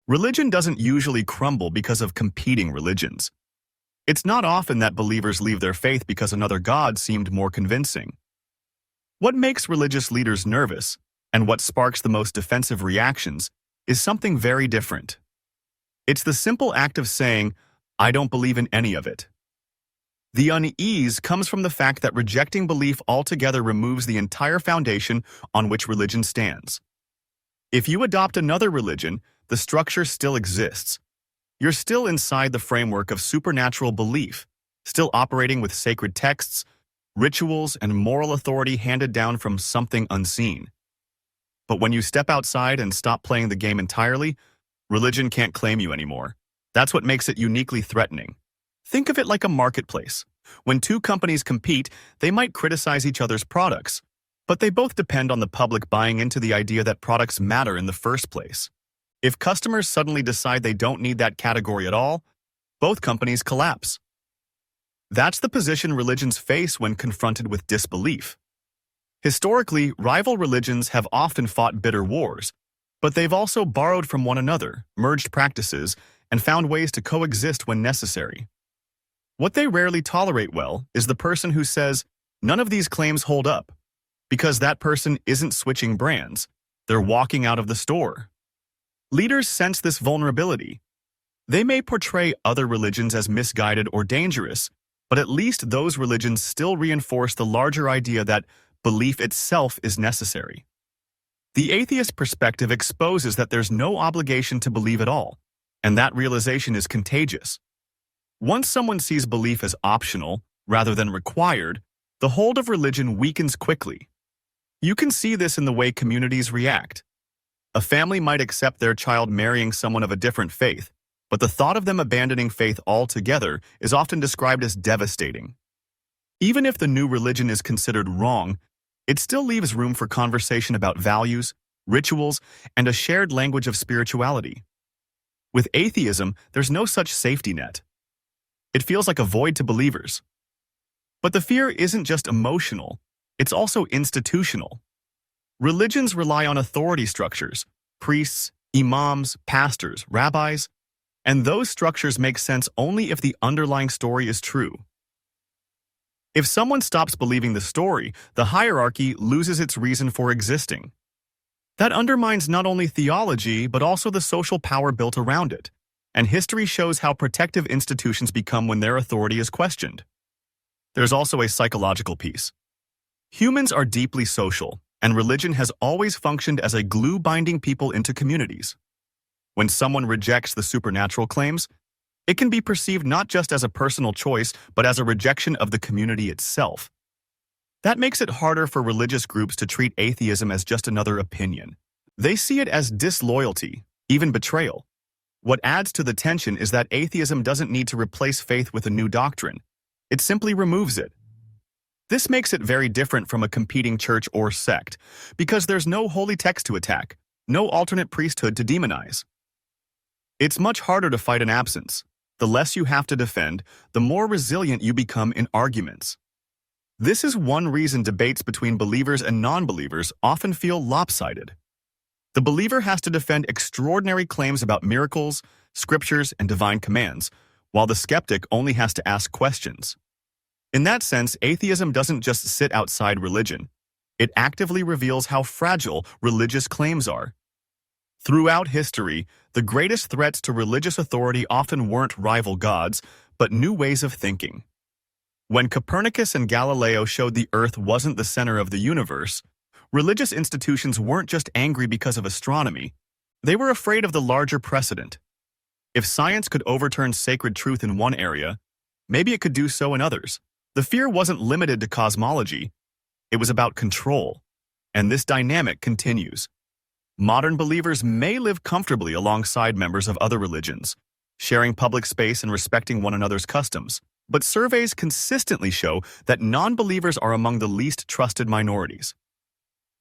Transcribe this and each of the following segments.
Religion doesn't usually crumble because of competing religions. It's not often that believers leave their faith because another god seemed more convincing. What makes religious leaders nervous, and what sparks the most defensive reactions, is something very different. It's the simple act of saying, "I don't believe in any of it." The unease comes from the fact that rejecting belief altogether removes the entire foundation on which religion stands. If you adopt another religion, the structure still exists. You're still inside the framework of supernatural belief, still operating with sacred texts, rituals, and moral authority handed down from something unseen. But when you step outside and stop playing the game entirely, religion can't claim you anymore. That's what makes it uniquely threatening. Think of it like a marketplace. When two companies compete, they might criticize each other's products, but they both depend on the public buying into the idea that products matter in the first place. If customers suddenly decide they don't need that category at all, both companies collapse. That's the position religions face when confronted with disbelief. Historically, rival religions have often fought bitter wars, but they've also borrowed from one another, merged practices, and found ways to coexist when necessary. What they rarely tolerate well is the person who says, "None of these claims hold up," because that person isn't switching brands, they're walking out of the store. Leaders sense this vulnerability. They may portray other religions as misguided or dangerous, but at least those religions still reinforce the larger idea that belief itself is necessary. The atheist perspective exposes that there's no obligation to believe at all, and that realization is contagious. Once someone sees belief as optional, rather than required, the hold of religion weakens quickly. You can see this in the way communities react. A family might accept their child marrying someone of a different faith, but the thought of them abandoning faith altogether is often described as devastating. Even if the new religion is considered wrong, it still leaves room for conversation about values, rituals, and a shared language of spirituality. With atheism, there's no such safety net. It feels like a void to believers. But the fear isn't just emotional, it's also institutional. Religions rely on authority structures, priests, imams, pastors, rabbis, and those structures make sense only if the underlying story is true. If someone stops believing the story, the hierarchy loses its reason for existing. That undermines not only theology, but also the social power built around it, and history shows how protective institutions become when their authority is questioned. There's also a psychological piece. Humans are deeply social, and religion has always functioned as a glue binding people into communities. When someone rejects the supernatural claims, it can be perceived not just as a personal choice, but as a rejection of the community itself. That makes it harder for religious groups to treat atheism as just another opinion. They see it as disloyalty, even betrayal. What adds to the tension is that atheism doesn't need to replace faith with a new doctrine. It simply removes it. This makes it very different from a competing church or sect, because there's no holy text to attack, no alternate priesthood to demonize. It's much harder to fight an absence. The less you have to defend, the more resilient you become in arguments. This is one reason debates between believers and non-believers often feel lopsided. The believer has to defend extraordinary claims about miracles, scriptures, and divine commands, while the skeptic only has to ask questions. In that sense, atheism doesn't just sit outside religion. It actively reveals how fragile religious claims are. Throughout history, the greatest threats to religious authority often weren't rival gods, but new ways of thinking. When Copernicus and Galileo showed the Earth wasn't the center of the universe, religious institutions weren't just angry because of astronomy. They were afraid of the larger precedent. If science could overturn sacred truth in one area, maybe it could do so in others. The fear wasn't limited to cosmology. It was about control. And this dynamic continues. Modern believers may live comfortably alongside members of other religions, sharing public space and respecting one another's customs. But surveys consistently show that non-believers are among the least trusted minorities.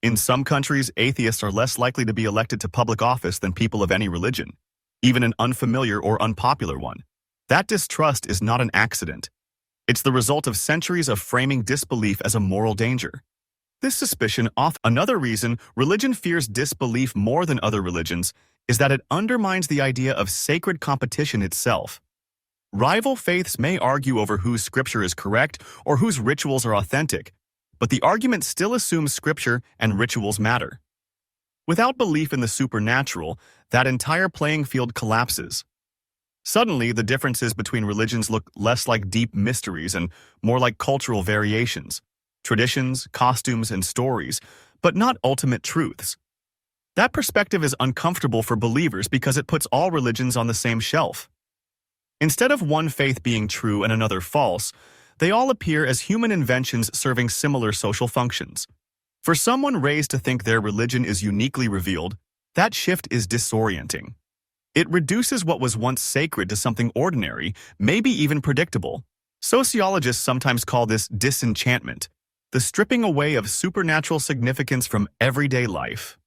In some countries, atheists are less likely to be elected to public office than people of any religion, even an unfamiliar or unpopular one. That distrust is not an accident. It's the result of centuries of framing disbelief as a moral danger. This suspicion another reason religion fears disbelief more than other religions is that it undermines the idea of sacred competition itself. Rival faiths may argue over whose scripture is correct or whose rituals are authentic, but the argument still assumes scripture and rituals matter. Without belief in the supernatural, that entire playing field collapses. Suddenly, the differences between religions look less like deep mysteries and more like cultural variations, traditions, costumes, and stories, but not ultimate truths. That perspective is uncomfortable for believers because it puts all religions on the same shelf. Instead of one faith being true and another false, they all appear as human inventions serving similar social functions. For someone raised to think their religion is uniquely revealed, that shift is disorienting. It reduces what was once sacred to something ordinary, maybe even predictable. Sociologists sometimes call this disenchantment, the stripping away of supernatural significance from everyday life.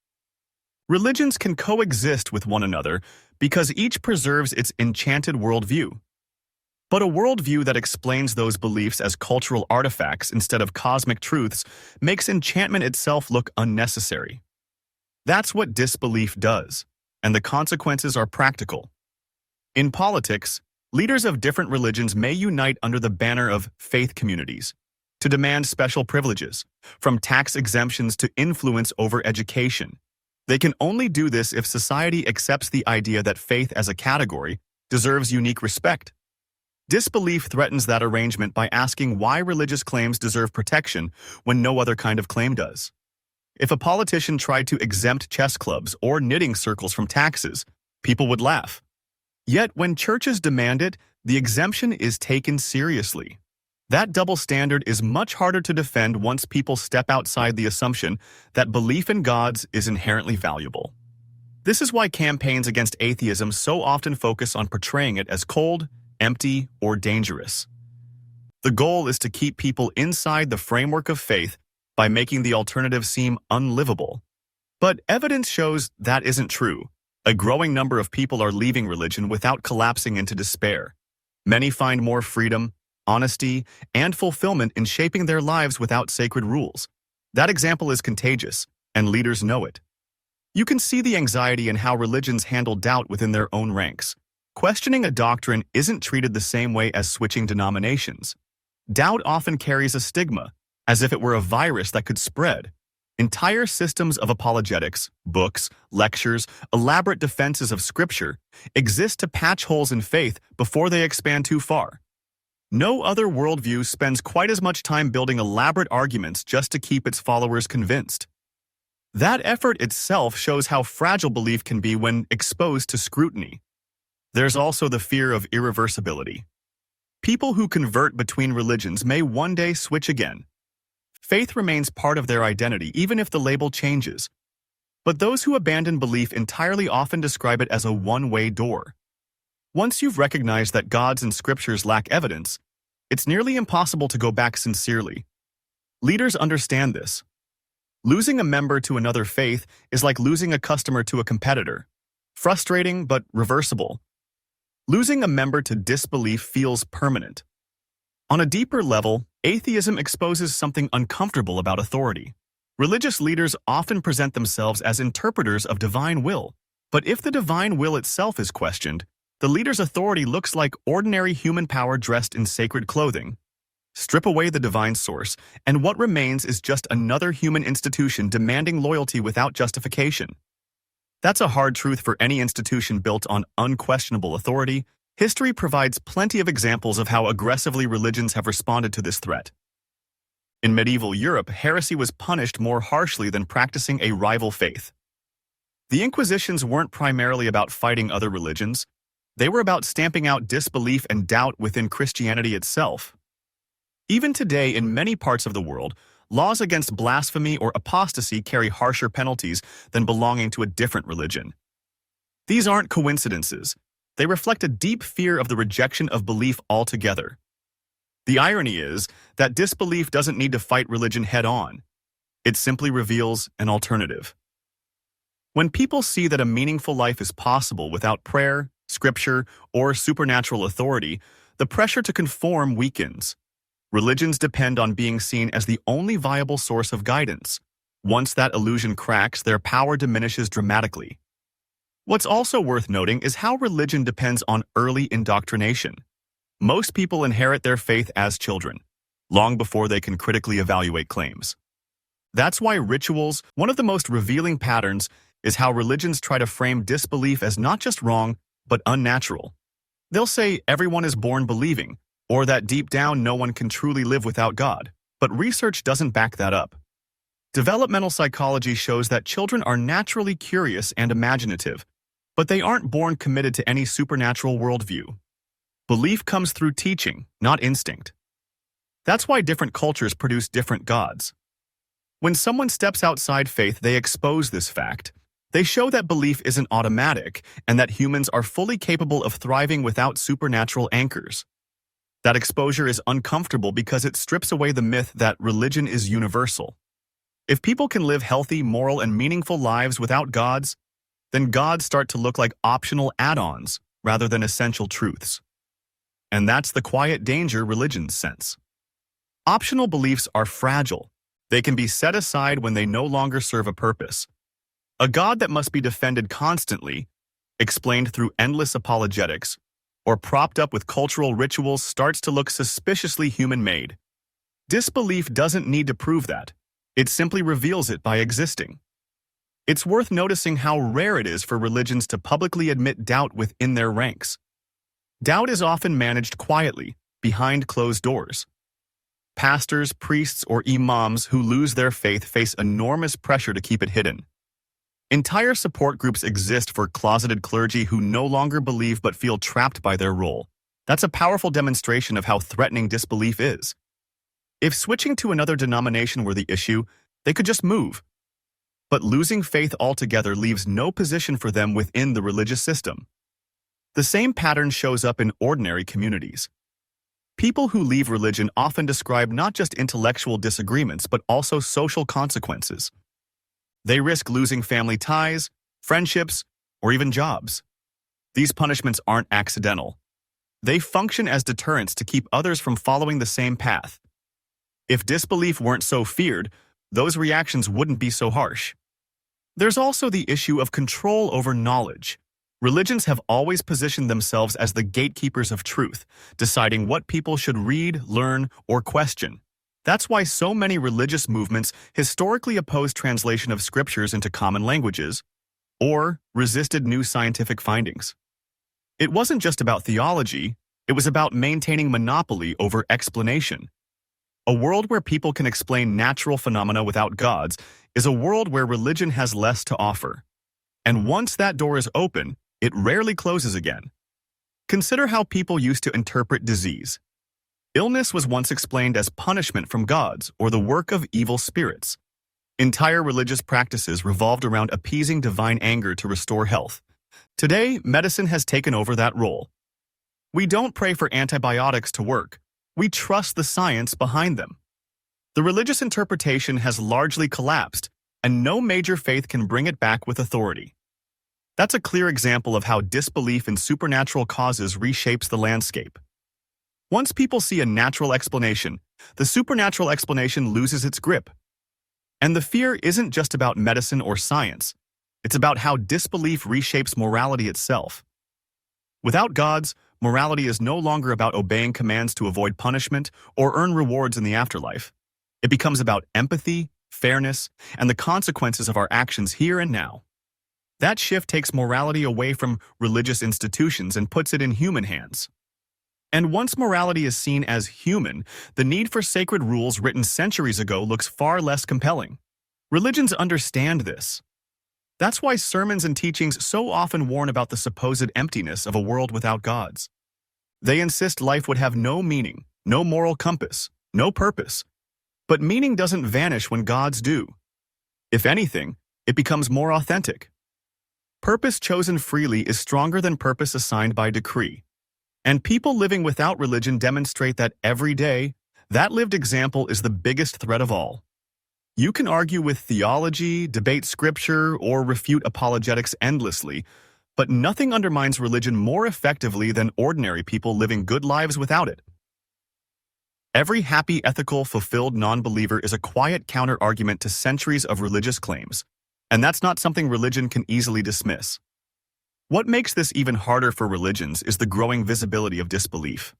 Religions can coexist with one another because each preserves its enchanted worldview. But a worldview that explains those beliefs as cultural artifacts instead of cosmic truths makes enchantment itself look unnecessary. That's what disbelief does, and the consequences are practical. In politics, leaders of different religions may unite under the banner of faith communities to demand special privileges, from tax exemptions to influence over education. They can only do this if society accepts the idea that faith as a category deserves unique respect. Disbelief threatens that arrangement by asking why religious claims deserve protection when no other kind of claim does. If a politician tried to exempt chess clubs or knitting circles from taxes, people would laugh. Yet when churches demand it, the exemption is taken seriously. That double standard is much harder to defend once people step outside the assumption that belief in gods is inherently valuable. This is why campaigns against atheism so often focus on portraying it as cold, empty, or dangerous. The goal is to keep people inside the framework of faith by making the alternative seem unlivable. But evidence shows that isn't true. A growing number of people are leaving religion without collapsing into despair. Many find more freedom, honesty, and fulfillment in shaping their lives without sacred rules. That example is contagious, and leaders know it. You can see the anxiety in how religions handle doubt within their own ranks. Questioning a doctrine isn't treated the same way as switching denominations. Doubt often carries a stigma, as if it were a virus that could spread. Entire systems of apologetics, books, lectures, elaborate defenses of scripture exist to patch holes in faith before they expand too far. No other worldview spends quite as much time building elaborate arguments just to keep its followers convinced. That effort itself shows how fragile belief can be when exposed to scrutiny. There's also the fear of irreversibility. People who convert between religions may one day switch again. Faith remains part of their identity even if the label changes. But those who abandon belief entirely often describe it as a one-way door. Once you've recognized that gods and scriptures lack evidence, it's nearly impossible to go back sincerely. Leaders understand this. Losing a member to another faith is like losing a customer to a competitor. Frustrating but reversible. Losing a member to disbelief feels permanent. On a deeper level, atheism exposes something uncomfortable about authority. Religious leaders often present themselves as interpreters of divine will, but if the divine will itself is questioned, the leader's authority looks like ordinary human power dressed in sacred clothing. Strip away the divine source, and what remains is just another human institution demanding loyalty without justification. That's a hard truth for any institution built on unquestionable authority. History provides plenty of examples of how aggressively religions have responded to this threat. In medieval Europe, heresy was punished more harshly than practicing a rival faith. The Inquisitions weren't primarily about fighting other religions. They were about stamping out disbelief and doubt within Christianity itself. Even today, in many parts of the world, laws against blasphemy or apostasy carry harsher penalties than belonging to a different religion. These aren't coincidences. They reflect a deep fear of the rejection of belief altogether. The irony is that disbelief doesn't need to fight religion head-on. It simply reveals an alternative. When people see that a meaningful life is possible without prayer, scripture, or supernatural authority, the pressure to conform weakens. Religions depend on being seen as the only viable source of guidance. Once that illusion cracks, their power diminishes dramatically. What's also worth noting is how religion depends on early indoctrination. Most people inherit their faith as children, long before they can critically evaluate claims. That's why rituals, one of the most revealing patterns, is how religions try to frame disbelief as not just wrong, but unnatural. They'll say everyone is born believing, or that deep down no one can truly live without God, but research doesn't back that up. Developmental psychology shows that children are naturally curious and imaginative, but they aren't born committed to any supernatural worldview. Belief comes through teaching, not instinct. That's why different cultures produce different gods. When someone steps outside faith, they expose this fact. They show that belief isn't automatic and that humans are fully capable of thriving without supernatural anchors. That exposure is uncomfortable because it strips away the myth that religion is universal. If people can live healthy, moral, and meaningful lives without gods, then gods start to look like optional add-ons rather than essential truths. And that's the quiet danger religions sense. Optional beliefs are fragile. They can be set aside when they no longer serve a purpose. A God that must be defended constantly, explained through endless apologetics, or propped up with cultural rituals starts to look suspiciously human-made. Disbelief doesn't need to prove that. It simply reveals it by existing. It's worth noticing how rare it is for religions to publicly admit doubt within their ranks. Doubt is often managed quietly, behind closed doors. Pastors, priests, or imams who lose their faith face enormous pressure to keep it hidden. Entire support groups exist for closeted clergy who no longer believe but feel trapped by their role. That's a powerful demonstration of how threatening disbelief is. If switching to another denomination were the issue, they could just move. But losing faith altogether leaves no position for them within the religious system. The same pattern shows up in ordinary communities. People who leave religion often describe not just intellectual disagreements but also social consequences. They risk losing family ties, friendships, or even jobs. These punishments aren't accidental. They function as deterrents to keep others from following the same path. If disbelief weren't so feared, those reactions wouldn't be so harsh. There's also the issue of control over knowledge. Religions have always positioned themselves as the gatekeepers of truth, deciding what people should read, learn, or question. That's why so many religious movements historically opposed translation of scriptures into common languages, or resisted new scientific findings. It wasn't just about theology, it was about maintaining monopoly over explanation. A world where people can explain natural phenomena without gods is a world where religion has less to offer. And once that door is open, it rarely closes again. Consider how people used to interpret disease. Illness was once explained as punishment from gods or the work of evil spirits. Entire religious practices revolved around appeasing divine anger to restore health. Today, medicine has taken over that role. We don't pray for antibiotics to work. We trust the science behind them. The religious interpretation has largely collapsed, and no major faith can bring it back with authority. That's a clear example of how disbelief in supernatural causes reshapes the landscape. Once people see a natural explanation, the supernatural explanation loses its grip. And the fear isn't just about medicine or science. It's about how disbelief reshapes morality itself. Without gods, morality is no longer about obeying commands to avoid punishment or earn rewards in the afterlife. It becomes about empathy, fairness, and the consequences of our actions here and now. That shift takes morality away from religious institutions and puts it in human hands. And once morality is seen as human, the need for sacred rules written centuries ago looks far less compelling. Religions understand this. That's why sermons and teachings so often warn about the supposed emptiness of a world without gods. They insist life would have no meaning, no moral compass, no purpose. But meaning doesn't vanish when gods do. If anything, it becomes more authentic. Purpose chosen freely is stronger than purpose assigned by decree. And people living without religion demonstrate that every day. That lived example is the biggest threat of all. You can argue with theology, debate scripture, or refute apologetics endlessly, but nothing undermines religion more effectively than ordinary people living good lives without it. Every happy, ethical, fulfilled non-believer is a quiet counter-argument to centuries of religious claims, and that's not something religion can easily dismiss. What makes this even harder for religions is the growing visibility of disbelief.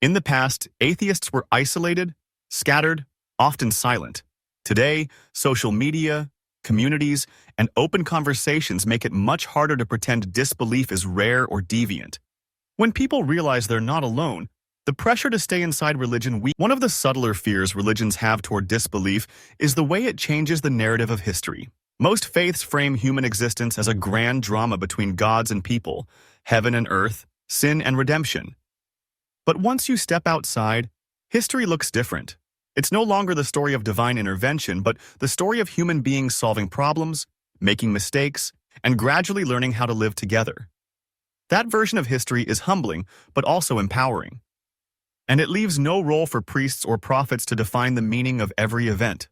In the past, atheists were isolated, scattered, often silent. Today, social media, communities, and open conversations make it much harder to pretend disbelief is rare or deviant. When people realize they're not alone, the pressure to stay inside religion weakens. One of the subtler fears religions have toward disbelief is the way it changes the narrative of history. Most faiths frame human existence as a grand drama between gods and people, heaven and earth, sin and redemption. But once you step outside, history looks different. It's no longer the story of divine intervention, but the story of human beings solving problems, making mistakes, and gradually learning how to live together. That version of history is humbling, but also empowering. And it leaves no role for priests or prophets to define the meaning of every event.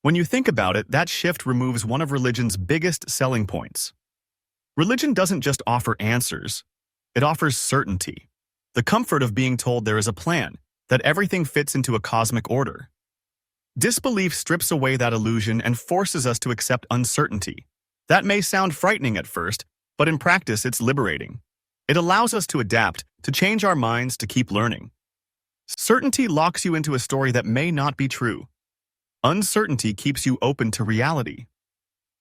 When you think about it, that shift removes one of religion's biggest selling points. Religion doesn't just offer answers, it offers certainty. The comfort of being told there is a plan, that everything fits into a cosmic order. Disbelief strips away that illusion and forces us to accept uncertainty. That may sound frightening at first, but in practice it's liberating. It allows us to adapt, to change our minds, to keep learning. Certainty locks you into a story that may not be true. Uncertainty keeps you open to reality.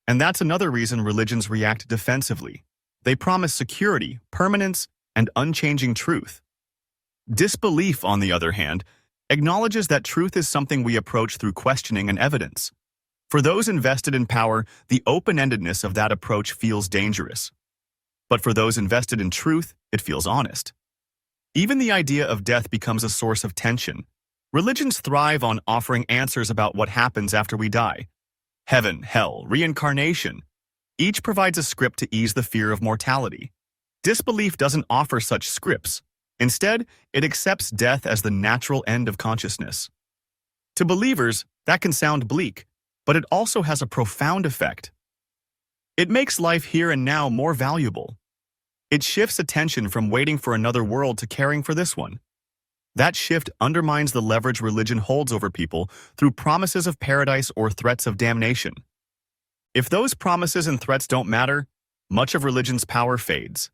And that's another reason religions react defensively. They promise security, permanence, and unchanging truth. Disbelief, on the other hand, acknowledges that truth is something we approach through questioning and evidence. For those invested in power, the open-endedness of that approach feels dangerous. But for those invested in truth, it feels honest. Even the idea of death becomes a source of tension. Religions thrive on offering answers about what happens after we die. Heaven, hell, reincarnation. Each provides a script to ease the fear of mortality. Disbelief doesn't offer such scripts. Instead, it accepts death as the natural end of consciousness. To believers, that can sound bleak, but it also has a profound effect. It makes life here and now more valuable. It shifts attention from waiting for another world to caring for this one. That shift undermines the leverage religion holds over people through promises of paradise or threats of damnation. If those promises and threats don't matter, much of religion's power fades.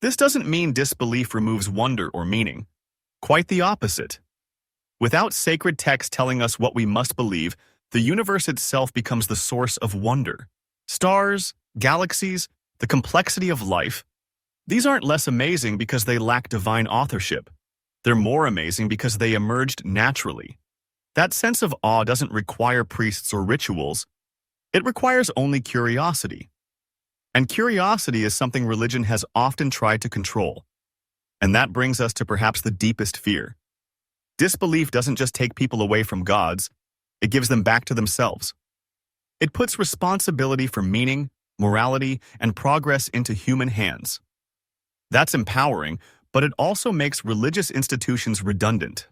This doesn't mean disbelief removes wonder or meaning. Quite the opposite. Without sacred text telling us what we must believe, the universe itself becomes the source of wonder. Stars, galaxies, the complexity of life. These aren't less amazing because they lack divine authorship. They're more amazing because they emerged naturally. That sense of awe doesn't require priests or rituals. It requires only curiosity. And curiosity is something religion has often tried to control. And that brings us to perhaps the deepest fear. Disbelief doesn't just take people away from gods, it gives them back to themselves. It puts responsibility for meaning, morality, and progress into human hands. That's empowering, but it also makes religious institutions redundant.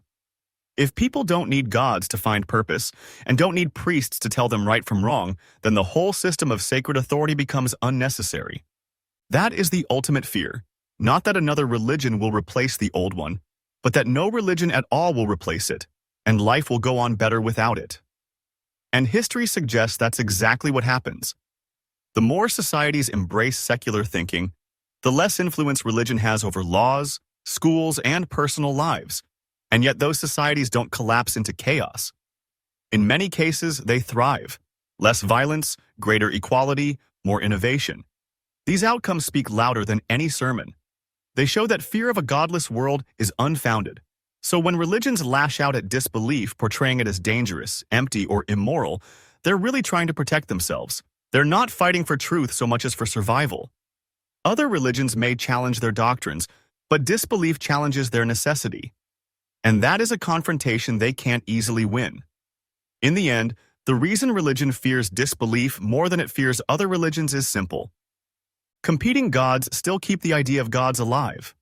If people don't need gods to find purpose, and don't need priests to tell them right from wrong, then the whole system of sacred authority becomes unnecessary. That is the ultimate fear. Not that another religion will replace the old one, but that no religion at all will replace it, and life will go on better without it. And history suggests that's exactly what happens. The more societies embrace secular thinking, the less influence religion has over laws, schools, and personal lives. And yet those societies don't collapse into chaos. In many cases, they thrive. Less violence, greater equality, more innovation. These outcomes speak louder than any sermon. They show that fear of a godless world is unfounded. So when religions lash out at disbelief, portraying it as dangerous, empty, or immoral, they're really trying to protect themselves. They're not fighting for truth so much as for survival. Other religions may challenge their doctrines, but disbelief challenges their necessity. And that is a confrontation they can't easily win. In the end, the reason religion fears disbelief more than it fears other religions is simple. Competing gods still keep the idea of gods alive.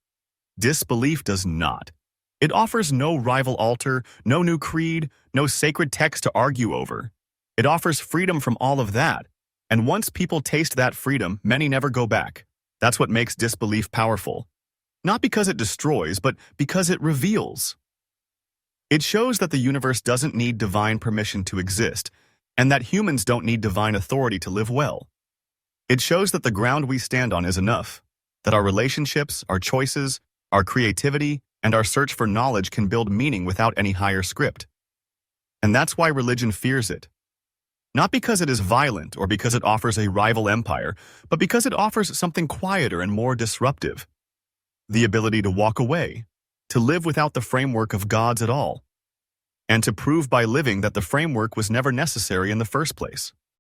Disbelief does not. It offers no rival altar, no new creed, no sacred text to argue over. It offers freedom from all of that. And once people taste that freedom, many never go back. That's what makes disbelief powerful. Not because it destroys, but because it reveals. It shows that the universe doesn't need divine permission to exist, and that humans don't need divine authority to live well. It shows that the ground we stand on is enough, that our relationships, our choices, our creativity, and our search for knowledge can build meaning without any higher script. And that's why religion fears it. Not because it is violent or because it offers a rival empire, but because it offers something quieter and more disruptive. The ability to walk away, to live without the framework of gods at all, and to prove by living that the framework was never necessary in the first place.